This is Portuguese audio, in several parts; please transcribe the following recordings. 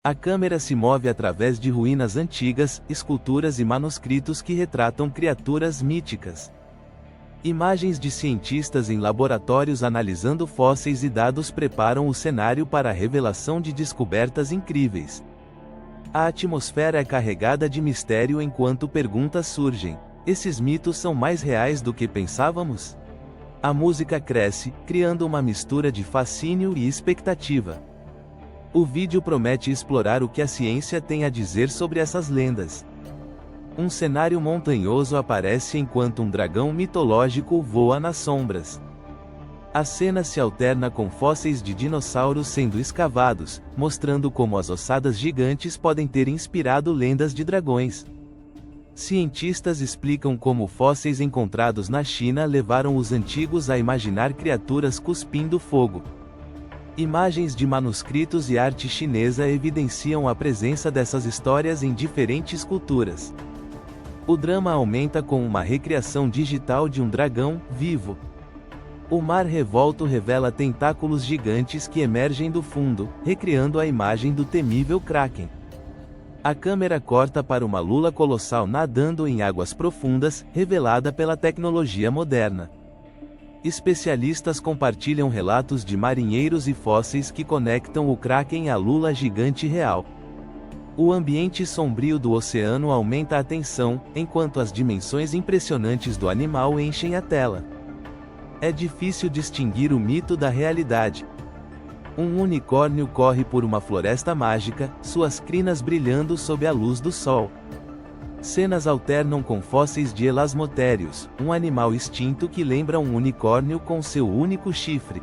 A câmera se move através de ruínas antigas, esculturas e manuscritos que retratam criaturas míticas. Imagens de cientistas em laboratórios analisando fósseis e dados preparam o cenário para a revelação de descobertas incríveis. A atmosfera é carregada de mistério enquanto perguntas surgem. Esses mitos são mais reais do que pensávamos? A música cresce, criando uma mistura de fascínio e expectativa. O vídeo promete explorar o que a ciência tem a dizer sobre essas lendas. Um cenário montanhoso aparece enquanto um dragão mitológico voa nas sombras. A cena se alterna com fósseis de dinossauros sendo escavados, mostrando como as ossadas gigantes podem ter inspirado lendas de dragões. Cientistas explicam como fósseis encontrados na China levaram os antigos a imaginar criaturas cuspindo fogo. Imagens de manuscritos e arte chinesa evidenciam a presença dessas histórias em diferentes culturas. O drama aumenta com uma recriação digital de um dragão vivo. O mar revolto revela tentáculos gigantes que emergem do fundo, recriando a imagem do temível Kraken. A câmera corta para uma lula colossal nadando em águas profundas, revelada pela tecnologia moderna. Especialistas compartilham relatos de marinheiros e fósseis que conectam o Kraken à lula gigante real. O ambiente sombrio do oceano aumenta a tensão, enquanto as dimensões impressionantes do animal enchem a tela. É difícil distinguir o mito da realidade. Um unicórnio corre por uma floresta mágica, suas crinas brilhando sob a luz do sol. Cenas alternam com fósseis de elasmotérios, um animal extinto que lembra um unicórnio com seu único chifre.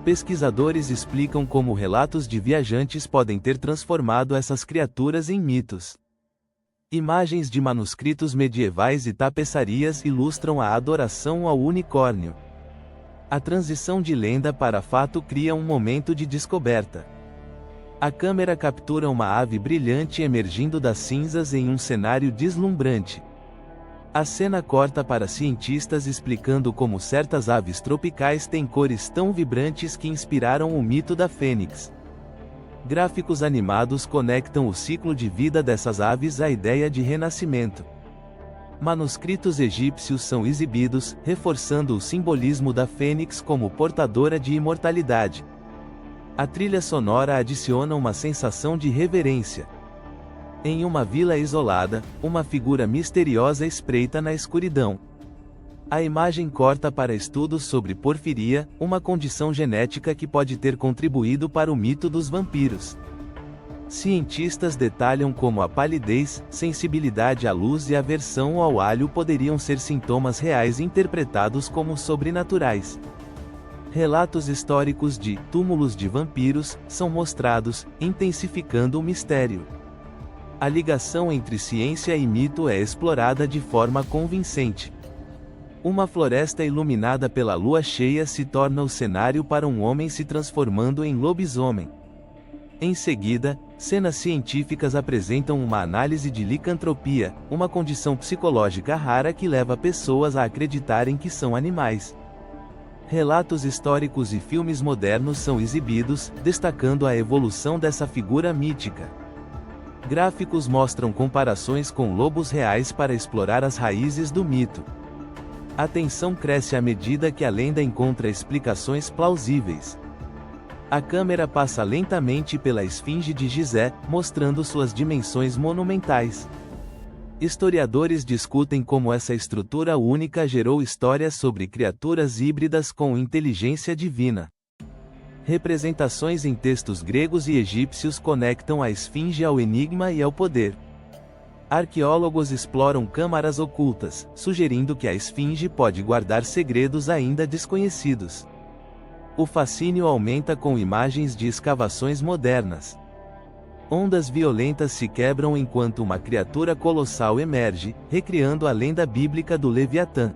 Pesquisadores explicam como relatos de viajantes podem ter transformado essas criaturas em mitos. Imagens de manuscritos medievais e tapeçarias ilustram a adoração ao unicórnio. A transição de lenda para fato cria um momento de descoberta. A câmera captura uma ave brilhante emergindo das cinzas em um cenário deslumbrante. A cena corta para cientistas explicando como certas aves tropicais têm cores tão vibrantes que inspiraram o mito da fênix. Gráficos animados conectam o ciclo de vida dessas aves à ideia de renascimento. Manuscritos egípcios são exibidos, reforçando o simbolismo da fênix como portadora de imortalidade. A trilha sonora adiciona uma sensação de reverência. Em uma vila isolada, uma figura misteriosa espreita na escuridão. A imagem corta para estudos sobre porfiria, uma condição genética que pode ter contribuído para o mito dos vampiros. Cientistas detalham como a palidez, sensibilidade à luz e aversão ao alho poderiam ser sintomas reais interpretados como sobrenaturais. Relatos históricos de túmulos de vampiros são mostrados, intensificando o mistério. A ligação entre ciência e mito é explorada de forma convincente. Uma floresta iluminada pela lua cheia se torna o cenário para um homem se transformando em lobisomem. Em seguida, cenas científicas apresentam uma análise de licantropia, uma condição psicológica rara que leva pessoas a acreditarem que são animais. Relatos históricos e filmes modernos são exibidos, destacando a evolução dessa figura mítica. Gráficos mostram comparações com lobos reais para explorar as raízes do mito. A tensão cresce à medida que a lenda encontra explicações plausíveis. A câmera passa lentamente pela esfinge de Gizé, mostrando suas dimensões monumentais. Historiadores discutem como essa estrutura única gerou histórias sobre criaturas híbridas com inteligência divina. Representações em textos gregos e egípcios conectam a esfinge ao enigma e ao poder. Arqueólogos exploram câmaras ocultas, sugerindo que a esfinge pode guardar segredos ainda desconhecidos. O fascínio aumenta com imagens de escavações modernas. Ondas violentas se quebram enquanto uma criatura colossal emerge, recriando a lenda bíblica do Leviatã.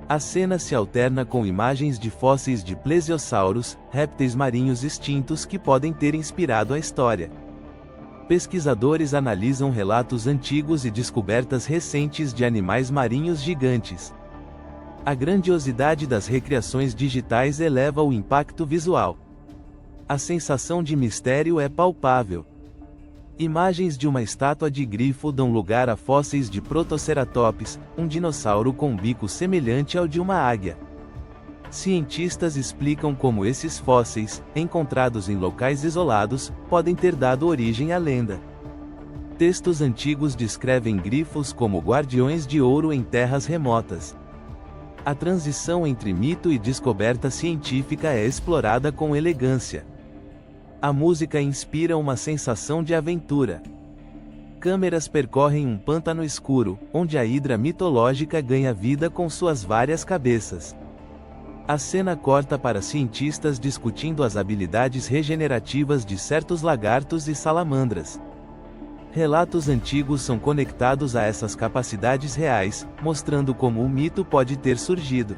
A cena se alterna com imagens de fósseis de plesiosauros, répteis marinhos extintos que podem ter inspirado a história. Pesquisadores analisam relatos antigos e descobertas recentes de animais marinhos gigantes. A grandiosidade das recriações digitais eleva o impacto visual. A sensação de mistério é palpável. Imagens de uma estátua de grifo dão lugar a fósseis de Protoceratops, um dinossauro com um bico semelhante ao de uma águia. Cientistas explicam como esses fósseis, encontrados em locais isolados, podem ter dado origem à lenda. Textos antigos descrevem grifos como guardiões de ouro em terras remotas. A transição entre mito e descoberta científica é explorada com elegância. A música inspira uma sensação de aventura. Câmeras percorrem um pântano escuro, onde a hidra mitológica ganha vida com suas várias cabeças. A cena corta para cientistas discutindo as habilidades regenerativas de certos lagartos e salamandras. Relatos antigos são conectados a essas capacidades reais, mostrando como o mito pode ter surgido.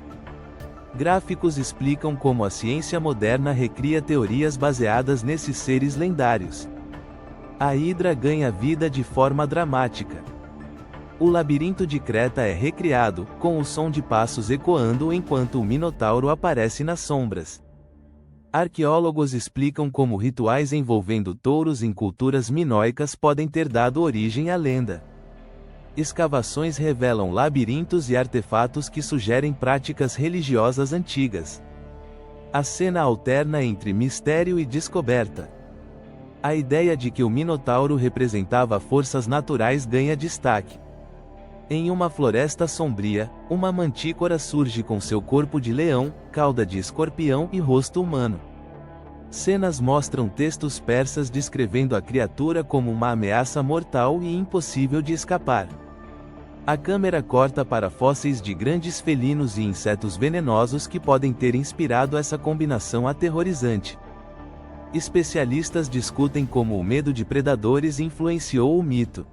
Gráficos explicam como a ciência moderna recria teorias baseadas nesses seres lendários. A hidra ganha vida de forma dramática. O labirinto de Creta é recriado, com o som de passos ecoando enquanto o Minotauro aparece nas sombras. Arqueólogos explicam como rituais envolvendo touros em culturas minoicas podem ter dado origem à lenda. Escavações revelam labirintos e artefatos que sugerem práticas religiosas antigas. A cena alterna entre mistério e descoberta. A ideia de que o Minotauro representava forças naturais ganha destaque. Em uma floresta sombria, uma mantícora surge com seu corpo de leão, cauda de escorpião e rosto humano. Cenas mostram textos persas descrevendo a criatura como uma ameaça mortal e impossível de escapar. A câmera corta para fósseis de grandes felinos e insetos venenosos que podem ter inspirado essa combinação aterrorizante. Especialistas discutem como o medo de predadores influenciou o mito.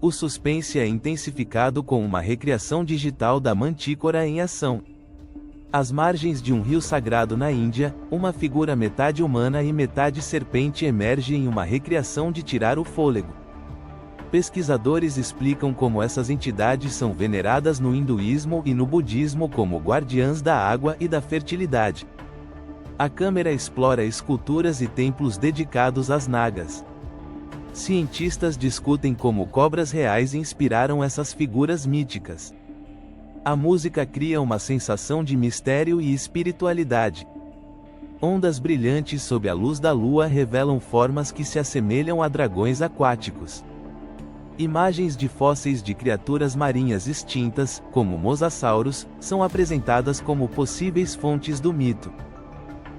O suspense é intensificado com uma recriação digital da mantícora em ação. Às margens de um rio sagrado na Índia, uma figura metade humana e metade serpente emerge em uma recriação de tirar o fôlego. Pesquisadores explicam como essas entidades são veneradas no hinduísmo e no budismo como guardiãs da água e da fertilidade. A câmera explora esculturas e templos dedicados às nagas. Cientistas discutem como cobras reais inspiraram essas figuras míticas. A música cria uma sensação de mistério e espiritualidade. Ondas brilhantes sob a luz da lua revelam formas que se assemelham a dragões aquáticos. Imagens de fósseis de criaturas marinhas extintas, como mosassauros, são apresentadas como possíveis fontes do mito.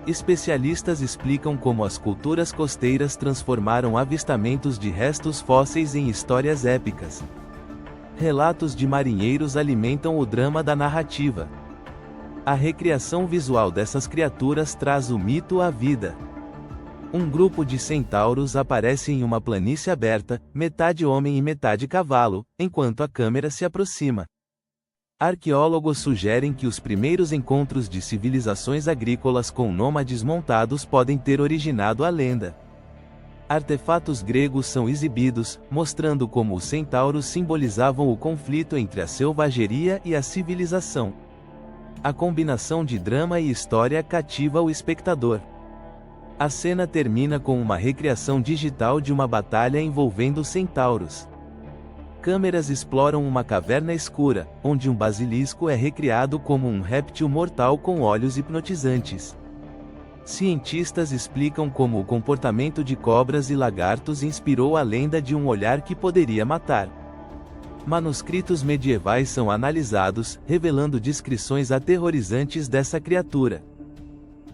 Especialistas explicam como as culturas costeiras transformaram avistamentos de restos fósseis em histórias épicas. Relatos de marinheiros alimentam o drama da narrativa. A recriação visual dessas criaturas traz o mito à vida. Um grupo de centauros aparece em uma planície aberta, metade homem e metade cavalo, enquanto a câmera se aproxima. Arqueólogos sugerem que os primeiros encontros de civilizações agrícolas com nômades montados podem ter originado a lenda. Artefatos gregos são exibidos, mostrando como os centauros simbolizavam o conflito entre a selvageria e a civilização. A combinação de drama e história cativa o espectador. A cena termina com uma recriação digital de uma batalha envolvendo centauros. Câmeras exploram uma caverna escura, onde um basilisco é recriado como um réptil mortal com olhos hipnotizantes. Cientistas explicam como o comportamento de cobras e lagartos inspirou a lenda de um olhar que poderia matar. Manuscritos medievais são analisados, revelando descrições aterrorizantes dessa criatura.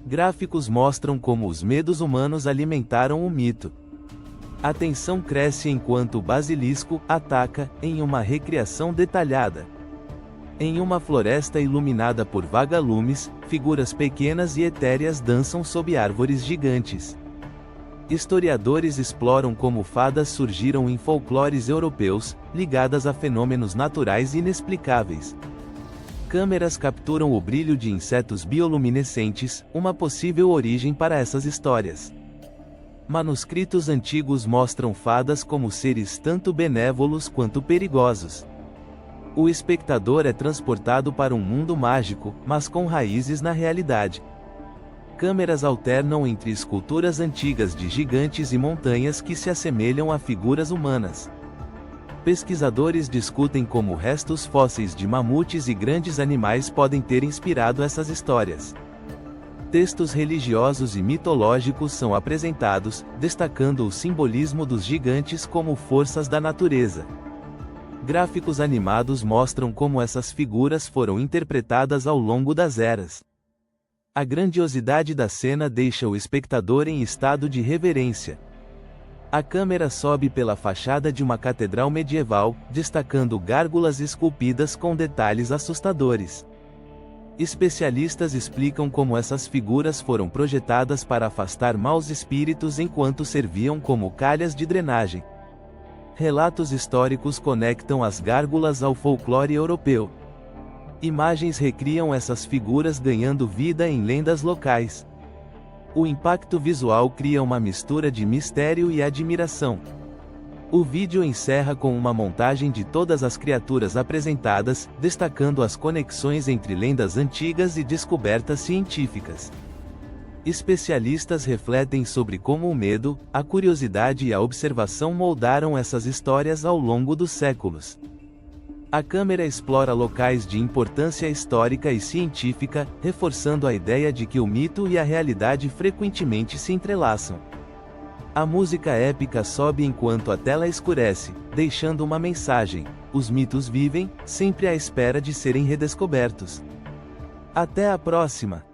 Gráficos mostram como os medos humanos alimentaram o mito. A tensão cresce enquanto o basilisco ataca, em uma recriação detalhada. Em uma floresta iluminada por vagalumes, figuras pequenas e etéreas dançam sob árvores gigantes. Historiadores exploram como fadas surgiram em folclores europeus, ligadas a fenômenos naturais inexplicáveis. Câmeras capturam o brilho de insetos bioluminescentes, uma possível origem para essas histórias. Manuscritos antigos mostram fadas como seres tanto benévolos quanto perigosos. O espectador é transportado para um mundo mágico, mas com raízes na realidade. câmeras alternam entre esculturas antigas de gigantes e montanhas que se assemelham a figuras humanas. Pesquisadores discutem como restos fósseis de mamutes e grandes animais podem ter inspirado essas histórias. Textos religiosos e mitológicos são apresentados, destacando o simbolismo dos gigantes como forças da natureza. Gráficos animados mostram como essas figuras foram interpretadas ao longo das eras. A grandiosidade da cena deixa o espectador em estado de reverência. A câmera sobe pela fachada de uma catedral medieval, destacando gárgulas esculpidas com detalhes assustadores. Especialistas explicam como essas figuras foram projetadas para afastar maus espíritos enquanto serviam como calhas de drenagem. Relatos históricos conectam as gárgulas ao folclore europeu. Imagens recriam essas figuras ganhando vida em lendas locais. O impacto visual cria uma mistura de mistério e admiração. O vídeo encerra com uma montagem de todas as criaturas apresentadas, destacando as conexões entre lendas antigas e descobertas científicas. Especialistas refletem sobre como o medo, a curiosidade e a observação moldaram essas histórias ao longo dos séculos. A câmera explora locais de importância histórica e científica, reforçando a ideia de que o mito e a realidade frequentemente se entrelaçam. A música épica sobe enquanto a tela escurece, deixando uma mensagem: os mitos vivem, sempre à espera de serem redescobertos. Até a próxima!